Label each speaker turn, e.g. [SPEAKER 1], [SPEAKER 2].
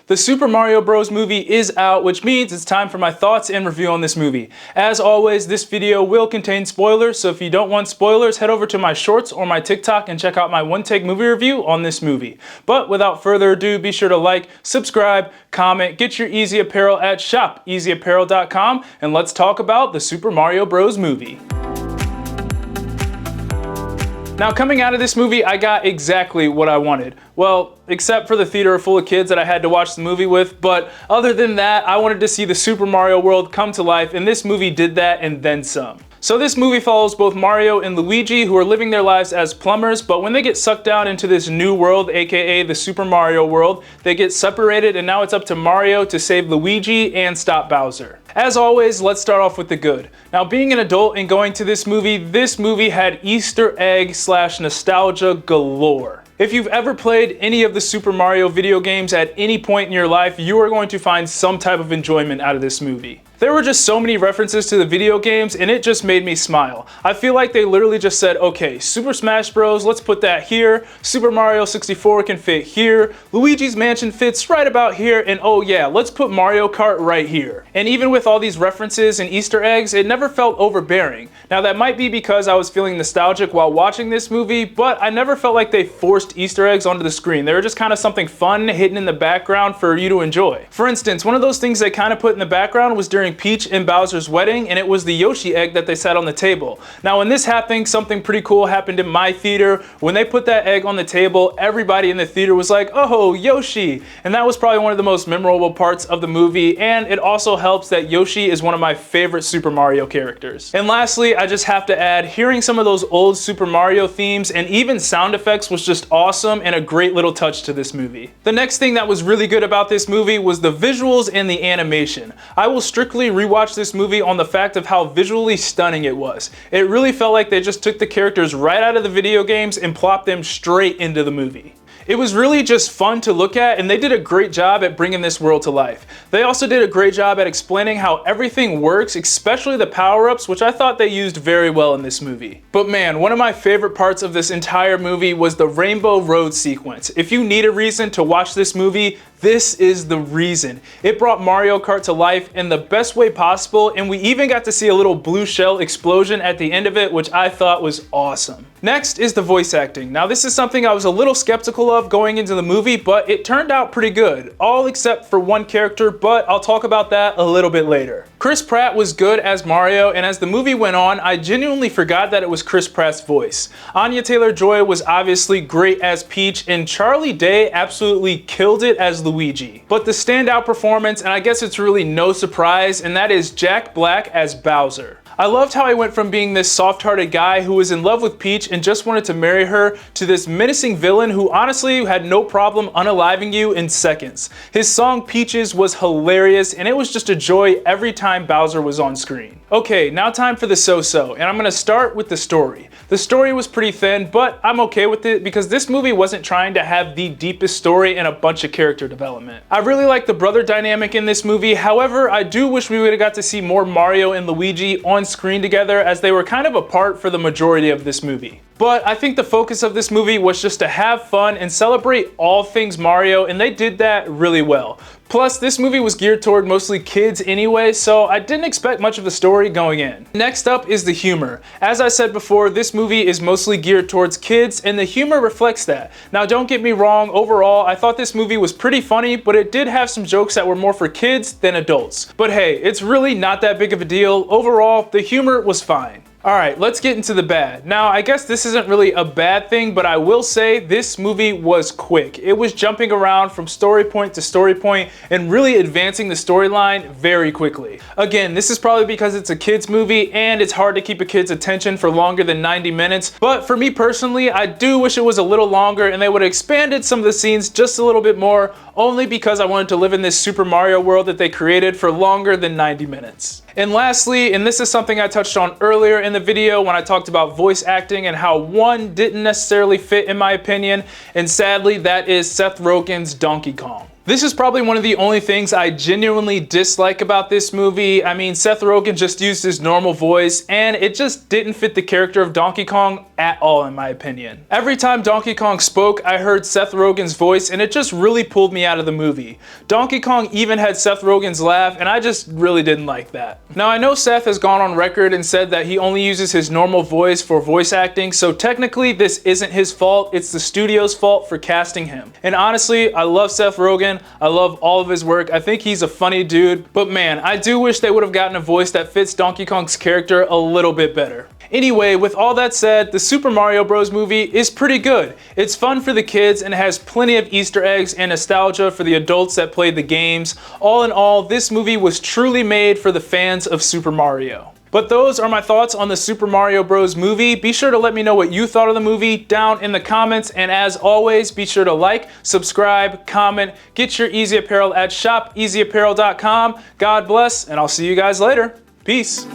[SPEAKER 1] The Super Mario Bros. Movie is out, which means it's time for my thoughts and review on this movie. As always, this video will contain spoilers, so if you don't want spoilers, head over to my shorts or my TikTok and check out my one-take movie review on this movie. But without further ado, be sure to like, subscribe, comment, get your Eazy Apparel at shop.eazyapparel.com, and let's talk about the Super Mario Bros. Movie. Now, coming out of this movie, I got exactly what I wanted. Well, except for the theater full of kids that I had to watch the movie with, but other than that, I wanted to see the Super Mario world come to life, and this movie did that and then some. So this movie follows both Mario and Luigi, who are living their lives as plumbers, but when they get sucked down into this new world, aka the Super Mario world, they get separated, and now it's up to Mario to save Luigi and stop Bowser. As always, let's start off with the good. Now, being an adult and going to this movie had Easter egg / nostalgia galore. If you've ever played any of the Super Mario video games at any point in your life, you are going to find some type of enjoyment out of this movie. There were just so many references to the video games, and it just made me smile. I feel like they literally just said, okay, Super Smash Bros, let's put that here, Super Mario 64 can fit here, Luigi's Mansion fits right about here, and oh yeah, let's put Mario Kart right here. And even with all these references and Easter eggs, it never felt overbearing. Now that might be because I was feeling nostalgic while watching this movie, but I never felt like they forced Easter eggs onto the screen. They were just kind of something fun hidden in the background for you to enjoy. For instance, one of those things they kind of put in the background was during Peach and Bowser's wedding, and it was the Yoshi egg that they set on the table. Now when this happened, something pretty cool happened in my theater. When they put that egg on the table, everybody in the theater was like, oh, Yoshi! And that was probably one of the most memorable parts of the movie, and it also helps that Yoshi is one of my favorite Super Mario characters. And lastly, I just have to add, hearing some of those old Super Mario themes and even sound effects was just awesome and a great little touch to this movie. The next thing that was really good about this movie was the visuals and the animation. I will strictly rewatch this movie on the fact of how visually stunning it was. It really felt like they just took the characters right out of the video games and plopped them straight into the movie. It was really just fun to look at, and they did a great job at bringing this world to life. They also did a great job at explaining how everything works, especially the power-ups, which I thought they used very well in this movie. But man, one of my favorite parts of this entire movie was the Rainbow Road sequence. If you need a reason to watch this movie, this is the reason. It brought Mario Kart to life in the best way possible, and we even got to see a little blue shell explosion at the end of it, which I thought was awesome. Next is the voice acting. Now this is something I was a little skeptical of going into the movie, but it turned out pretty good. All except for one character, but I'll talk about that a little bit later. Chris Pratt was good as Mario, and as the movie went on, I genuinely forgot that it was Chris Pratt's voice. Anya Taylor-Joy was obviously great as Peach, and Charlie Day absolutely killed it as Luigi. But the standout performance, and I guess it's really no surprise, and that is Jack Black as Bowser. I loved how he went from being this soft-hearted guy who was in love with Peach and just wanted to marry her to this menacing villain who honestly had no problem unaliving you in seconds. His song Peaches was hilarious, and it was just a joy every time Bowser was on screen. Okay, now time for the so-so, and I'm gonna start with the story. The story was pretty thin, but I'm okay with it because this movie wasn't trying to have the deepest story and a bunch of character development. I really like the brother dynamic in this movie, however, I do wish we would have got to see more Mario and Luigi on screen together, as they were kind of apart for the majority of this movie. But I think the focus of this movie was just to have fun and celebrate all things Mario, and they did that really well. Plus, this movie was geared toward mostly kids anyway, so I didn't expect much of the story going in. Next up is the humor. As I said before, this movie is mostly geared towards kids, and the humor reflects that. Now, don't get me wrong, overall, I thought this movie was pretty funny, but it did have some jokes that were more for kids than adults. But hey, it's really not that big of a deal. Overall, the humor was fine. Alright, let's get into the bad. Now, I guess this isn't really a bad thing, but I will say this movie was quick. It was jumping around from story point to story point and really advancing the storyline very quickly. Again, this is probably because it's a kid's movie and it's hard to keep a kid's attention for longer than 90 minutes, but for me personally, I do wish it was a little longer and they would have expanded some of the scenes just a little bit more, only because I wanted to live in this Super Mario world that they created for longer than 90 minutes. And lastly, and this is something I touched on earlier in the video when I talked about voice acting and how one didn't necessarily fit in my opinion, and sadly that is Seth Rogen's Donkey Kong. This is probably one of the only things I genuinely dislike about this movie. I mean, Seth Rogen just used his normal voice and it just didn't fit the character of Donkey Kong at all, in my opinion. Every time Donkey Kong spoke, I heard Seth Rogen's voice and it just really pulled me out of the movie. Donkey Kong even had Seth Rogen's laugh and I just really didn't like that. Now, I know Seth has gone on record and said that he only uses his normal voice for voice acting, so technically this isn't his fault, it's the studio's fault for casting him. And honestly, I love Seth Rogen, I love all of his work, I think he's a funny dude, but man, I do wish they would have gotten a voice that fits Donkey Kong's character a little bit better. Anyway, with all that said, the Super Mario Bros. Movie is pretty good. It's fun for the kids and has plenty of Easter eggs and nostalgia for the adults that played the games. All in all, this movie was truly made for the fans of Super Mario. But those are my thoughts on the Super Mario Bros. Movie. Be sure to let me know what you thought of the movie down in the comments, and as always, be sure to like, subscribe, comment, get your Eazy Apparel at shopeasyapparel.com. God bless, and I'll see you guys later. Peace.